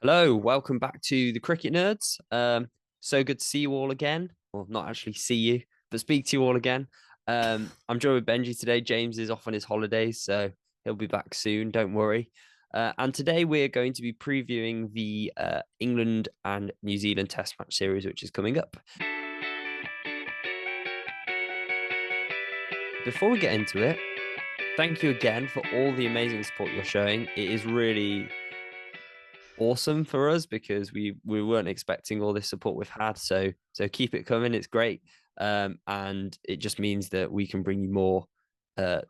Hello, welcome back to the Cricket Nerds. So good to see you all again. Well, not actually see you, but speak to you all again. I'm joined with Benji today. James is off on his holidays, so he'll be back soon. Don't worry. And today we're going to be previewing the England and New Zealand Test match series, which is coming up. Before we get into it, thank you again for all the amazing support you're showing. It is really awesome for us because we weren't expecting all this support we've had. So keep it coming. It's great. And it just means that we can bring you more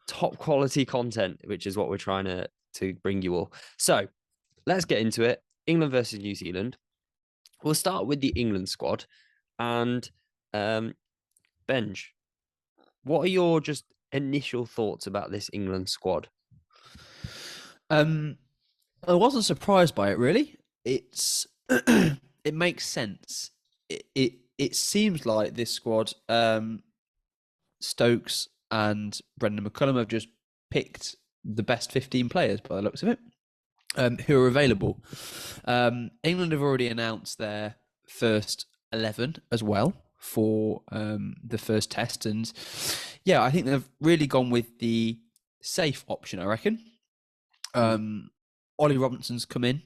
top quality content, which is what we're trying to bring you all. So let's get into it. England versus New Zealand. We'll start with the England squad. And Benj, what are your just initial thoughts about this England squad? Um, I wasn't surprised by it really. It's it makes sense. It seems like this squad, Stokes and Brendan McCullum have just picked the best 15 players by the looks of it, who are available. England have already announced their first 11 as well for the first test, and yeah, I think they've really gone with the safe option. I reckon. Ollie Robinson's come in.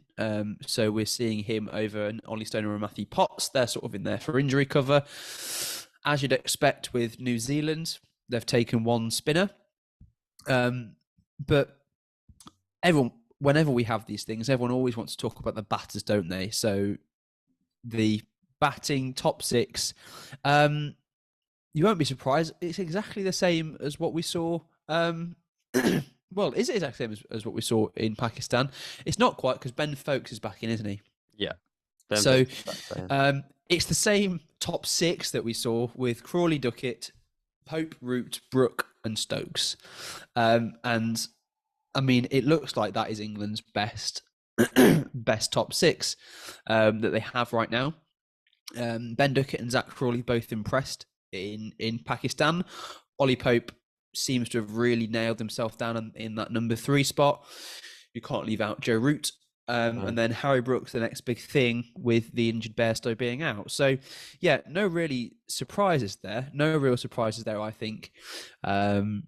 So we're seeing him over an Ollie Stoner and Matthew Potts. They're sort of in there for injury cover. As you'd expect with New Zealand, they've taken one spinner. But whenever we have these things, everyone always wants to talk about the batters, don't they? So the batting top six, you won't be surprised. It's exactly the same as what we saw. Well, is it exactly the same as what we saw in Pakistan? It's not quite because Ben Folkes is back in, isn't he? Yeah. Ben So Foakes. it's the same top six that we saw with Crawley, Duckett, Pope, Root, Brooke, and Stokes. And I mean, it looks like that is England's best best top six that they have right now. Ben Duckett and Zach Crawley both impressed in Pakistan. Ollie Pope seems to have really nailed himself down in that number 3 spot. You can't leave out Joe Root. And then Harry Brooks, the next big thing with the injured Bairstow being out. So, yeah, no really surprises there. No real surprises there, I think. And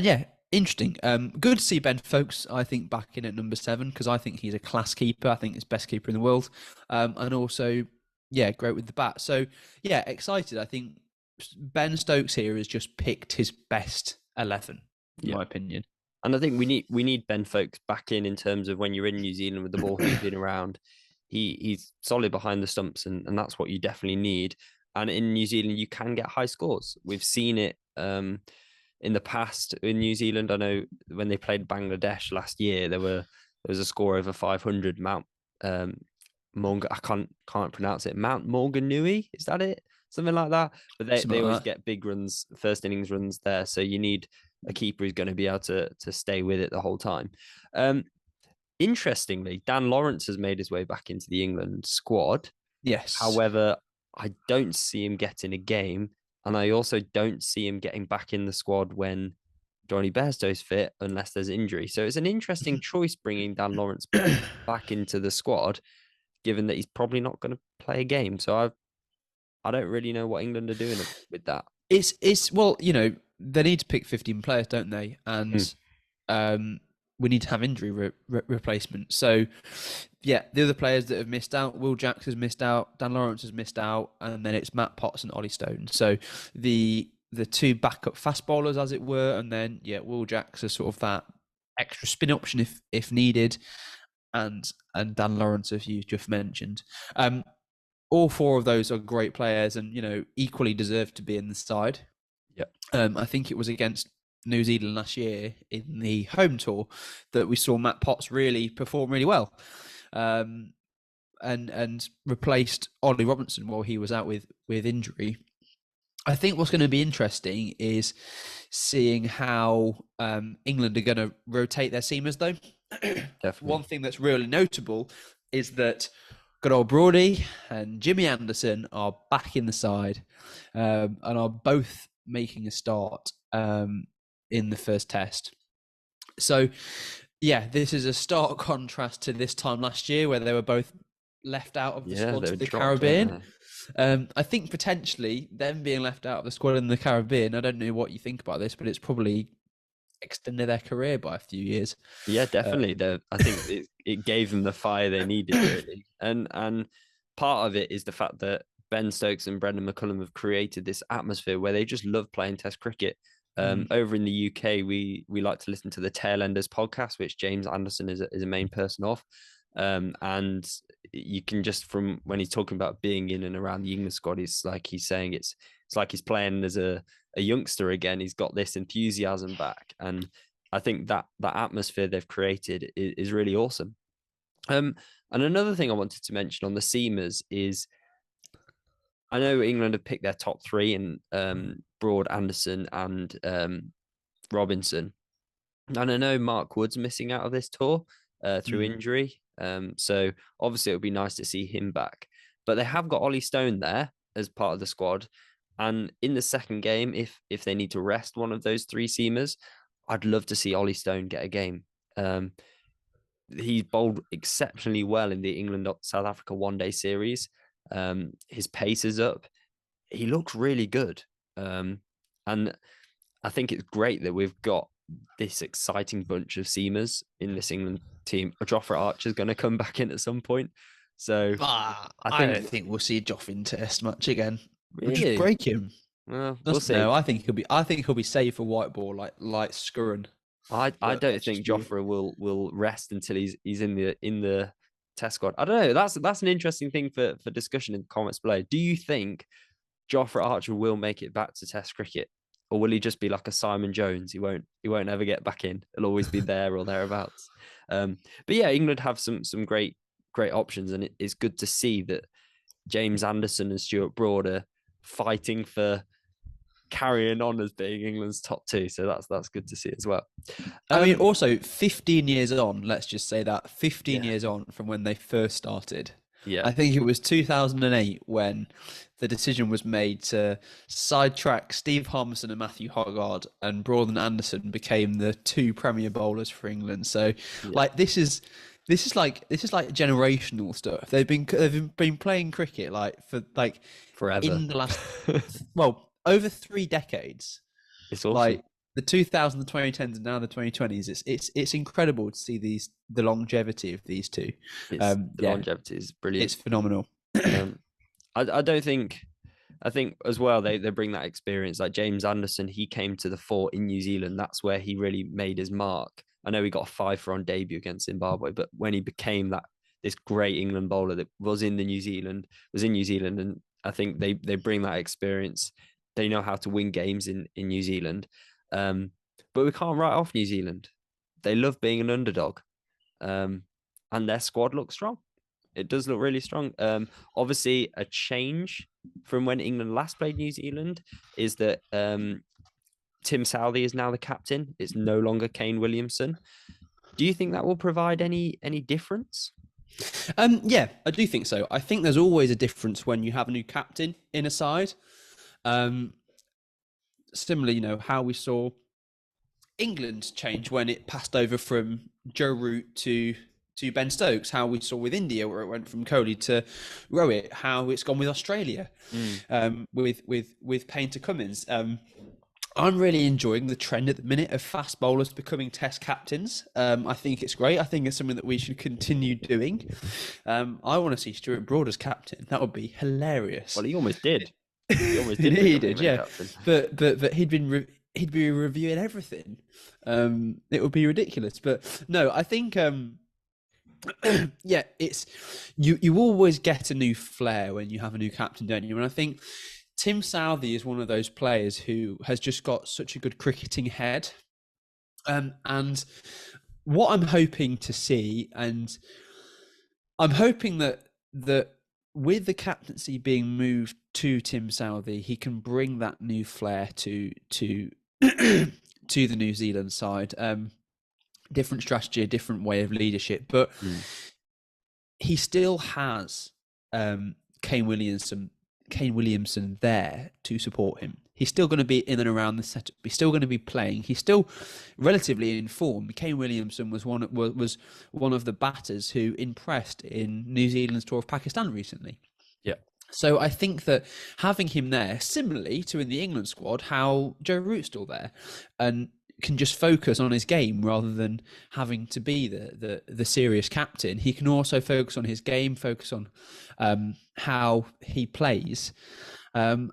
yeah, interesting. Good to see Ben Folkes, I think, back in at number 7 because I think he's a class keeper. I think he's best keeper in the world. And also, yeah, great with the bat. So, yeah, excited. I think Ben Stokes here has just picked his best 11, in Yeah. my opinion. And I think we need Ben Folkes back in terms of when you're in New Zealand with the ball hooping around. He's solid behind the stumps, and that's what you definitely need. And in New Zealand, you can get high scores. We've seen it in the past in New Zealand. I know when they played Bangladesh last year, there was a score over 500. Mount Morgan, I can't pronounce it. Mount Morganui, is that it? Something like that. But they Something always like that. get big runs, first innings runs there. So you need a keeper who's going to be able to stay with it the whole time. Um, Interestingly, Dan Lawrence has made his way back into the England squad. Yes. However, I don't see him getting a game, and I also don't see him getting back in the squad when Johnny Bairstow's fit, unless there's injury. So it's an interesting choice bringing Dan Lawrence back into the squad, given that he's probably not going to play a game. So I don't really know what England are doing with that. It's well, they need to pick 15 players, don't they? Mm. And we need to have injury replacement. So, yeah, the other players that have missed out, Will Jacks has missed out, Dan Lawrence has missed out, and then it's Matt Potts and Ollie Stone. So the two backup fast bowlers, as it were, and then yeah, Will Jacks is sort of that extra spin option if needed, and Dan Lawrence, as you just mentioned. All four of those are great players, and equally deserve to be in the side. Yeah. I think it was against New Zealand last year in the home tour that we saw Matt Potts really perform really well, and replaced Ollie Robinson while he was out with injury. I think what's going to be interesting is seeing how England are going to rotate their seamers, though. One Definitely. thing that's really notable is that good old Brody and Jimmy Anderson are back in the side, and are both making a start in the first test. So Yeah, this is a stark contrast to this time last year where they were both left out of the Yeah, squad they to were the dropped, weren't Caribbean. they? I think potentially them being left out of the squad in the Caribbean, I don't know what you think about this, but it's probably extended their career by a few years. Yeah, Uh, definitely. I think it gave them the fire they needed, really. And part of it is the fact that Ben Stokes and Brendan McCullum have created this atmosphere where they just love playing Test cricket. mm. Over in the UK, we like to listen to the Tailenders podcast, which James Anderson is a main person of. And you can just, from when he's talking about being in and around the England squad, it's like he's saying it's like he's playing as a youngster again. He's got this enthusiasm back, and I think that atmosphere they've created is really awesome. And another thing I wanted to mention on the seamers is I know England have picked their top three in Broad, Anderson, and Robinson, and I know Mark Wood's missing out of this tour through Mm. injury. So obviously it would be nice to see him back. But they have got Ollie Stone there as part of the squad. And in the second game, if they need to rest one of those three seamers, I'd love to see Ollie Stone get a game. Um, he's bowled exceptionally well in the England South Africa one day series. His pace is up. He looks really good. And I think it's great that we've got this exciting bunch of seamers in this England team. Jofra Archer's going to come back in at some point. So I I think, don't think we'll see Joffin test much again. We'll just really, break him. we'll see. No, I think he'll be. I think he'll be safe for white ball, like Scurran. I But don't that's think just me. Jofra will rest until he's in the test squad. I don't know. That's an interesting thing for discussion in the comments below. Do you think Jofra Archer will make it back to Test cricket, or will he just be like a Simon Jones? He won't ever get back in. He'll always be there or thereabouts. But yeah, England have some great options, and it's good to see that James Anderson and Stuart Broad are fighting for carrying on as being England's top two. So that's good to see as well. I mean, Um, also 15 years on. Let's just say that 15 yeah, years on from when they first started. yeah, I think it was 2008 when the decision was made to sidetrack Steve Harmison and Matthew Hoggard, and Broad and Anderson became the two premier bowlers for England. So, yeah, like, this is like generational stuff. They've been playing cricket like for like forever. in the last well over 3 decades. It's awesome. Like the 2000s, the 2010s, and now the 2020s. It's incredible to see the longevity of these two. It's the Yeah, longevity is it's brilliant. phenomenal. Um, I don't think I think as well they bring that experience. Like James Anderson, he came to the fore in New Zealand. That's where he really made his mark. I know he got a 5 for on debut against Zimbabwe, but when he became this great England bowler that was in New Zealand, and I think they bring that experience. They know how to win games in New Zealand. Um, but we can't write off New Zealand. They love being an underdog. Um, and their squad looks strong. It does look really strong. Obviously, a change from when England last played New Zealand is that Tim Southey is now the captain. It's no longer Kane Williamson. Do you think that will provide any difference? Yeah, I do think so. I think there's always a difference when you have a new captain in a side. Um, Similarly, how we saw England change when it passed over from Joe Root to Ben Stokes. How we saw with India where it went from Kohli to Rohit. How it's gone with Australia, Mm. with Payne to Cummins. I'm really enjoying the trend at the minute of fast bowlers becoming Test captains. I think it's great. I think it's something that we should continue doing. I want to see Stuart Broad as captain. That would be hilarious. Well, he almost did. He almost did He become did, England yeah. captain. But he'd be reviewing everything. It would be ridiculous. But no, I think yeah, it's you always get a new flair when you have a new captain, don't you? And I think Tim Southey is one of those players who has just got such a good cricketing head. And what I'm hoping to see, and I'm hoping that with the captaincy being moved to Tim Southey, he can bring that new flair to to the New Zealand side. Different strategy, a different way of leadership, but Mm. he still has Kane Williamson there to support him. He's still going to be in and around the setup. He's still going to be playing. He's still relatively in form. Kane Williamson was one of the batters who impressed in New Zealand's tour of Pakistan recently. Yeah. So I think that having him there, similarly to in the England squad, how Joe Root's still there and can just focus on his game rather than having to be the serious captain. He can also focus on his game, focus on how he plays, and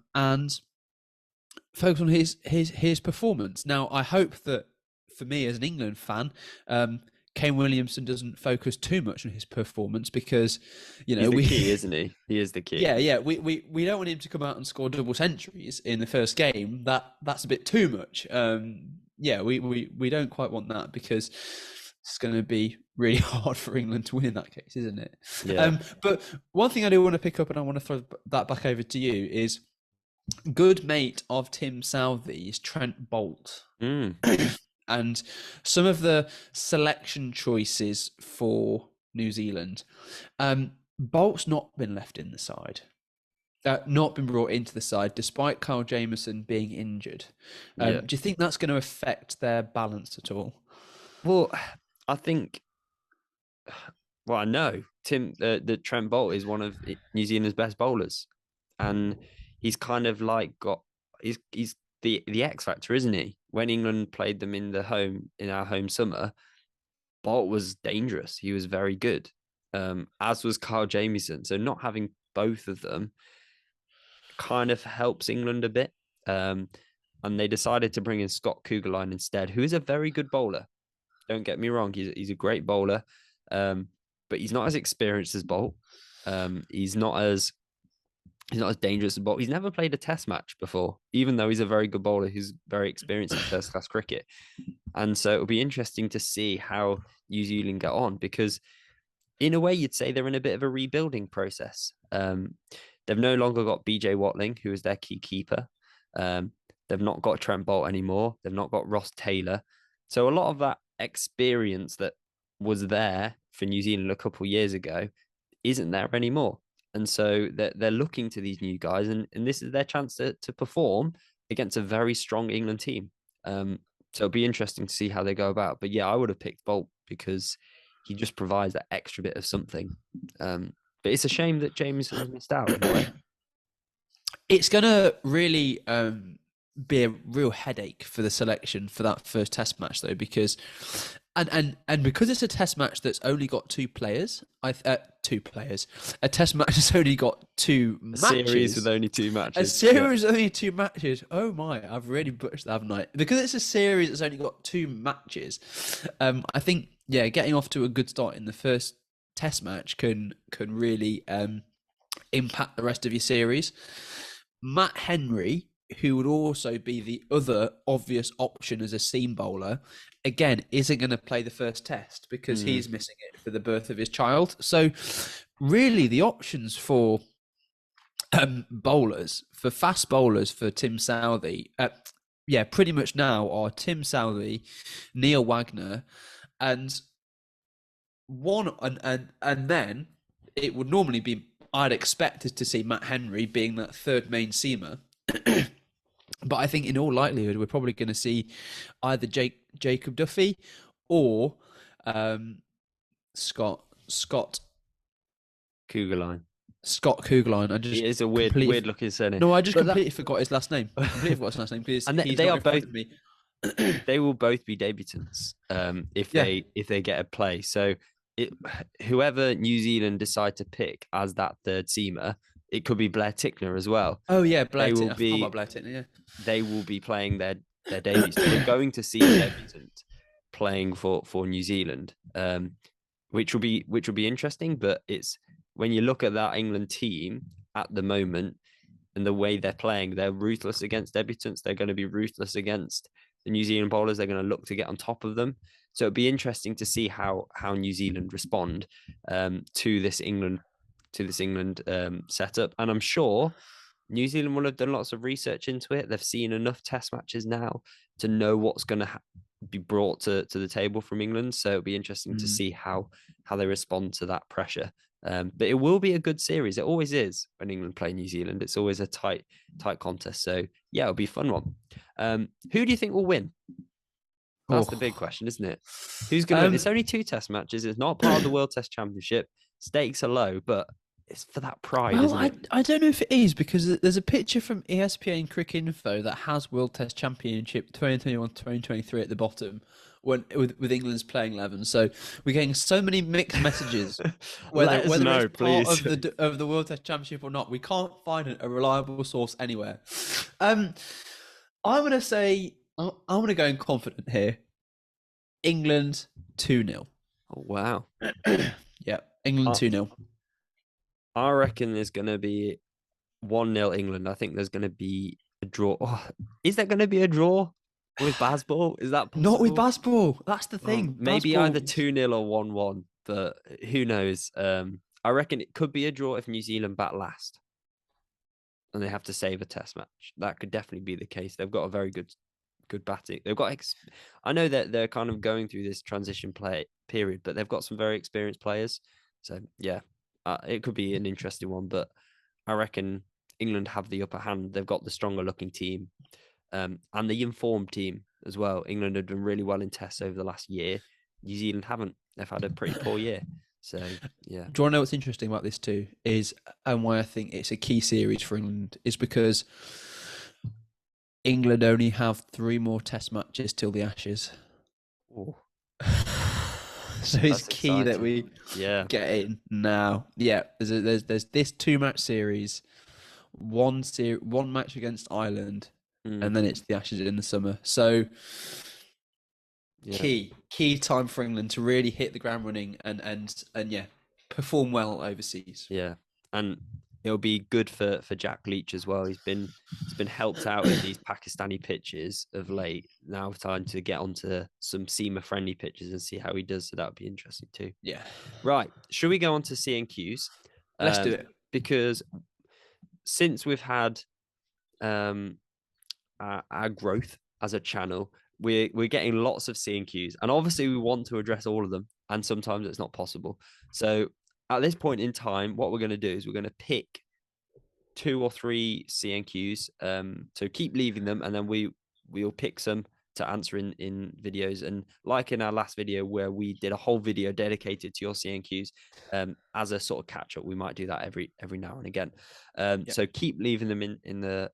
focus on his performance. Now, I hope that for me as an England fan, Kane Williamson doesn't focus too much on his performance because, you know, he's the key, isn't he? He is the key. Yeah. We don't want him to come out and score double centuries in the first game. That's a bit too much. We don't quite want that because it's going to be really hard for England to win in that case, isn't it? Yeah. But one thing I do want to pick up, and I want to throw that back over to you, is good mate of Tim Southey's Trent Boult. And some of the selection choices for New Zealand. Bolt's not been left in the side. Not been brought into the side, despite Kyle Jamieson being injured. Do you think that's going to affect their balance at all? Well, I think. Well, I know the Trent Boult is one of New Zealand's best bowlers, and he's kind of like he's the X factor, isn't he? When England played them in our home summer, Boult was dangerous. He was very good, as was Kyle Jamieson. So not having both of them kind of helps England a bit. And they decided to bring in Scott Kuggeleijn instead, who is a very good bowler. Don't get me wrong; he's a great bowler, but he's not as experienced as Boult. He's not as dangerous as Boult. He's never played a Test match before, even though he's a very good bowler who's very experienced in first-class cricket. And so it'll be interesting to see how New Zealand get on, because in a way, you'd say they're in a bit of a rebuilding process. They've no longer got BJ Watling, who is their key keeper. They've not got Trent Boult anymore. They've not got Ross Taylor. So a lot of that experience that was there for New Zealand a couple of years ago isn't there anymore. And so they're looking to these new guys, and this is their chance to perform against a very strong England team. So it'll be interesting to see how they go about. But yeah, I would have picked Boult because he just provides that extra bit of something. But it's a shame that Jameson has missed out in a way. It's going to really be a real headache for the selection for that first Test match, though, because because it's a Test match that's only got two players. A Test match that's only got two matches. A series with only two matches. A series with only two matches. Oh my! I've really butchered that, haven't I? Because it's a series that's only got two matches. I think getting off to a good start in the first Test match can really impact the rest of your series. Matt Henry, who would also be the other obvious option as a seam bowler, again, isn't going to play the first Test because he's missing it for the birth of his child. So really the options for bowlers, for fast bowlers for Tim Southey, pretty much now are Tim Southey, Neil Wagner, and then it would normally be, I'd expect to see Matt Henry being that third main seamer. But I think in all likelihood, we're probably going to see either Jacob Duffy or Scott Kuggeleijn. Scott Kuggeleijn. It is a weird looking surname. No, I just completely forgot his last name. Completely forgot his last name because they are both. They will both be debutants if they get a play. So whoever New Zealand decide to pick as that third seamer, it could be Blair Tickner as well. Oh yeah, Blair Tickner. Yeah, they will be playing their debuts. So we're going to see a debutant playing for New Zealand, which will be interesting. But it's when you look at that England team at the moment and the way they're playing, they're ruthless against debutants. They're going to be ruthless against the New Zealand bowlers. They're going to look to get on top of them. So it'd be interesting to see how New Zealand respond to this England setup. And I'm sure New Zealand will have done lots of research into it. They've seen enough Test matches now to know what's going to be brought to the table from England. So it'll be interesting to see how they respond to that pressure. But it will be a good series. It always is when England play New Zealand. It's always a tight contest. So yeah, it'll be a fun one. Who do you think will win? That's the big Oh, question, isn't it? Who's going to win? It's um, only 2 test matches. It's not part of the World Test Championship. Stakes are low, but it's for that pride, well, isn't it? I don't know if it is because there's a picture from ESPN Cricket Info that has World Test Championship 2021-2023 at the bottom when with England's playing 11. So we're getting so many mixed messages whether Let us it's know, part please. of the World Test Championship or not. We can't find a reliable source anywhere. I'm gonna say I'm gonna go in confident here. England 2-0. Oh, wow. Yeah, England I, 2-0. I reckon there's going to be 1-0 England. I think there's going to be a draw. Oh, is there going to be a draw with BAZBALL? Is that Not with possible? basketball. That's the thing. Maybe either Basketball. 2-0 or 1-1, but who knows? I reckon it could be a draw if New Zealand bat last and they have to save a test match. That could definitely be the case. They've got a very good batting. They've got I know that they're kind of going through this transition play period, but they've got some very experienced players. So yeah, it could be an interesting one, but I reckon England have the upper hand. They've got the stronger looking team, and the informed team as well. England have done really well in tests over the last year. New Zealand haven't. They've had a pretty poor year. So yeah. Do you want to know what's interesting about this too? Is and why I think it's a key series for England is because England only have 3 more Test matches till the Ashes. Ooh, So it's that's key that exciting. we Yeah. get in now. Yeah, there's this 2 match series, one match against Ireland, Mm, and then it's the Ashes in the summer. So yeah. key time for England to really hit the ground running and yeah, perform well overseas. Yeah. And it'll be good for Jack Leach as well. He's been helped out in these Pakistani pitches of late. Now time to get onto some seamer friendly pitches and see how he does. So that would be interesting too. Yeah, Right. Should we go on to CNQs? let's do it. Because since we've had our growth as a channel, we're getting lots of CNQs, and obviously we want to address all of them, and sometimes it's not possible. So at this point in time, what we're going to do is we're going to pick 2 or 3 CNQs. So keep leaving them, and then we'll pick some to answer in videos. And like in our last video where we did a whole video dedicated to your CNQs, as a sort of catch up, we might do that every now and again. Yeah. So keep leaving them in the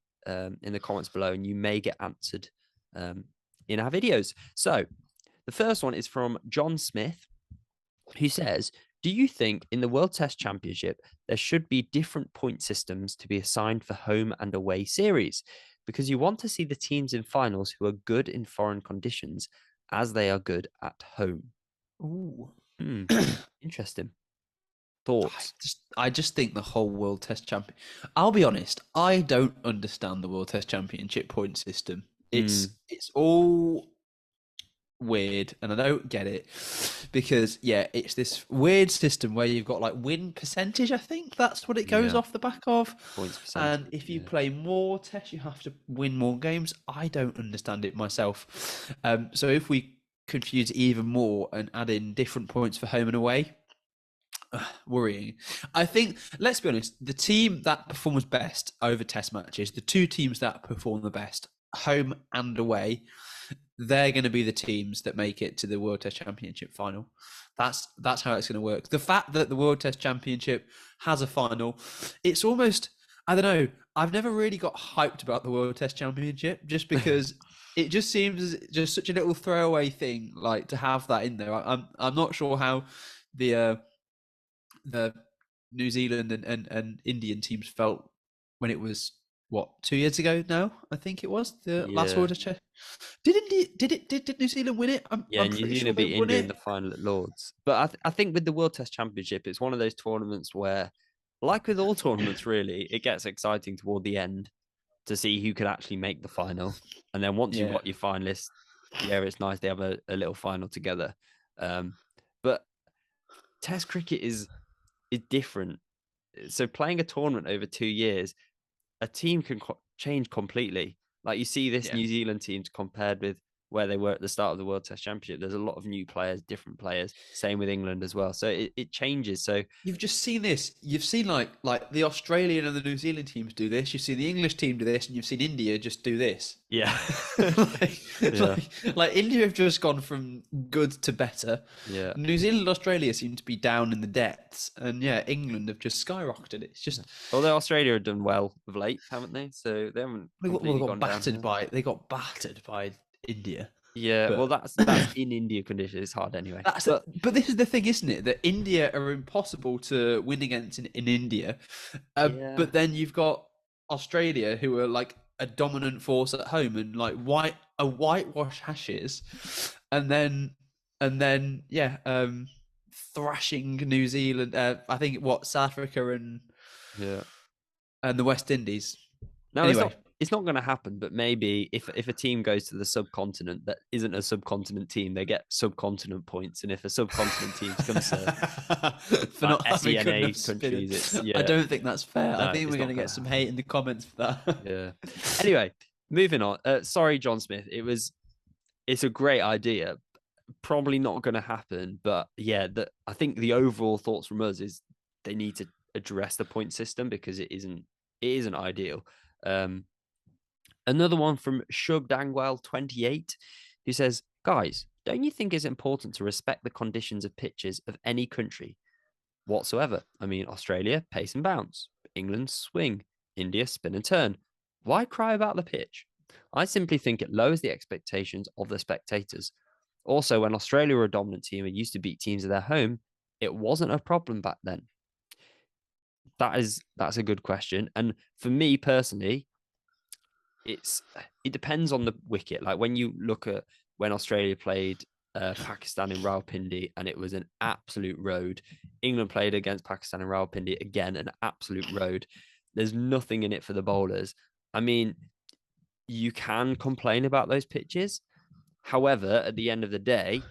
comments below, and you may get answered in our videos. So the first one is from John Smith, who says, do you think in the World Test Championship there should be different point systems to be assigned for home and away series? Because you want to see the teams in finals who are good in foreign conditions as they are good at home. Ooh. Hmm, interesting. I Thoughts? I just think the whole World Test Champion. I'll be honest, I don't understand the World Test Championship point system. Hmm, It's all weird, and I don't get it because yeah, it's this weird system where you've got like win percentage. I think that's what it goes yeah, off the back of. points And percentage. if you Yeah. play more tests, you have to win more games. I don't understand it myself. So if we confuse it even more and add in different points for home and away, worrying. I think, let's be honest, the team that performs best over test matches, the 2 teams that perform the best, home and away, they're going to be the teams that make it to the World Test Championship final. That's how it's going to work. The fact that the World Test Championship has a final, it's almost, I don't know, I've never really got hyped about the World Test Championship just because it just seems just such a little throwaway thing, like to have that in there. I'm not sure how the New Zealand and Indian teams felt when it was what 2 years ago now. I think it was the last Yeah. World Test. Did New Zealand win it? Yeah, I'm New pretty sure Zealand they beat won India in it. the final at Lords. But I think with the World Test Championship, it's one of those tournaments where, like with all tournaments, really, it gets exciting toward the end to see who could actually make the final. And then once you've Yeah, got your finalists, yeah, it's nice they have a little final together. But Test cricket is different. So playing a tournament over 2 years, a team can change completely. Like you see this yeah, New Zealand teams compared with where they were at the start of the World Test Championship. There's a lot of new players, different players. Same with England as well. So it changes. So You've just seen this. You've seen like the Australian and the New Zealand teams do this. You've seen the English team do this, and you've seen India just do this. yeah, like, yeah, like India have just gone from good to better. yeah. New Zealand and Australia seem to be down in the depths, and yeah, England have just skyrocketed. It's just Although Australia have done well of late, haven't they? So they haven't completely gone downhill. they got battered by India. Yeah, well, But that's in India conditions. It's hard anyway. but this is the thing, isn't it? That India are impossible to win against in India. Yeah. But then you've got Australia, who are like a dominant force at home and like whitewash Ashes, and then yeah, thrashing New Zealand. I think South Africa yeah. and the West Indies. No, Anyway. it's not going to happen. But maybe if a team goes to the subcontinent that isn't a subcontinent team, they get subcontinent points. And if a subcontinent team comes to For not having good SENA enough spin. countries, it's I don't think that's fair. No, I think it's we're not going to gonna get some hate in the comments for that. yeah. Anyway, moving on. Sorry, John Smith. It's a great idea. Probably not going to happen. But yeah, I think the overall thoughts from us is they need to address the point system because it isn't ideal. Another one from Shub Dangwell 28, who says, "Guys, don't you think it's important to respect the conditions of pitches of any country whatsoever? I mean, Australia, pace and bounce. England, swing. India, spin and turn. Why cry about the pitch? I simply think it lowers the expectations of the spectators. Also, when Australia were a dominant team and used to beat teams at their home, it wasn't a problem back then." That's a good question. And for me personally, it depends on the wicket. Like when you look at when Australia played Pakistan in Rawalpindi and it was an absolute road. England played against Pakistan in Rawalpindi, again an absolute road. There's nothing in it for the bowlers. I mean, you can complain about those pitches. However, at the end of the day,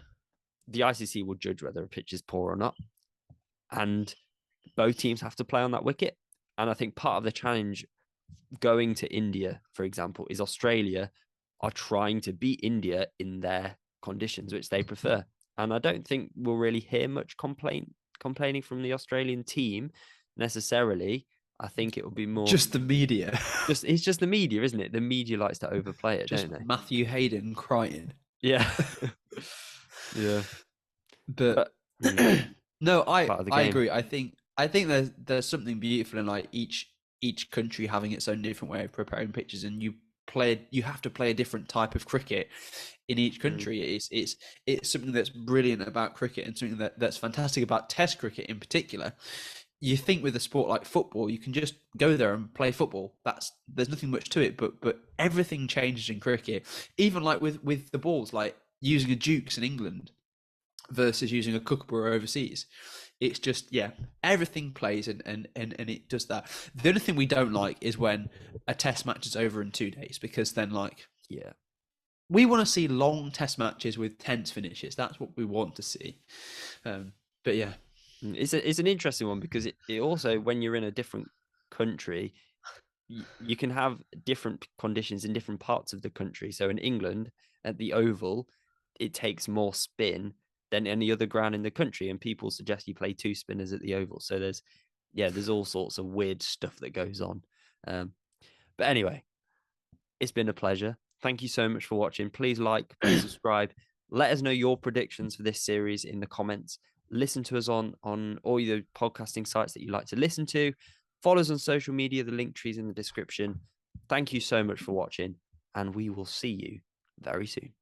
the ICC will judge whether a pitch is poor or not. And both teams have to play on that wicket. And I think part of the challenge going to India, for example, is Australia are trying to beat India in their conditions, which they prefer. And I don't think we'll really hear much complaining from the Australian team necessarily. I think it will be more just the media. It's just the media, isn't it? The media likes to overplay it, just don't they? Matthew Hayden crying. Yeah. Yeah. But no, I agree. I think there's something beautiful in like each country having its own different way of preparing pitches, and you have to play a different type of cricket in each country. It's something that's brilliant about cricket, and something that's fantastic about Test cricket in particular. You think with a sport like football, you can just go there and play football. There's nothing much to it, but everything changes in cricket. Even like with the balls, like using a Dukes in England versus using a Kookaburra overseas. It's just, yeah, everything plays and it does that. The only thing we don't like is when a test match is over in 2 days, because then yeah, we want to see long test matches with tense finishes. That's what we want to see. But yeah, it's an interesting one because it also, when you're in a different country, you can have different conditions in different parts of the country. So in England, at the Oval, it takes more spin than any other ground in the country, and people suggest you play 2 spinners at the Oval. So there's all sorts of weird stuff that goes on. But anyway, it's been a pleasure. Thank you so much for watching. Please like, please subscribe. Let us know your predictions for this series in the comments. Listen to us on all the podcasting sites that you like to listen to. Follow us on social media. The link tree's in the description. Thank you so much for watching, and we will see you very soon.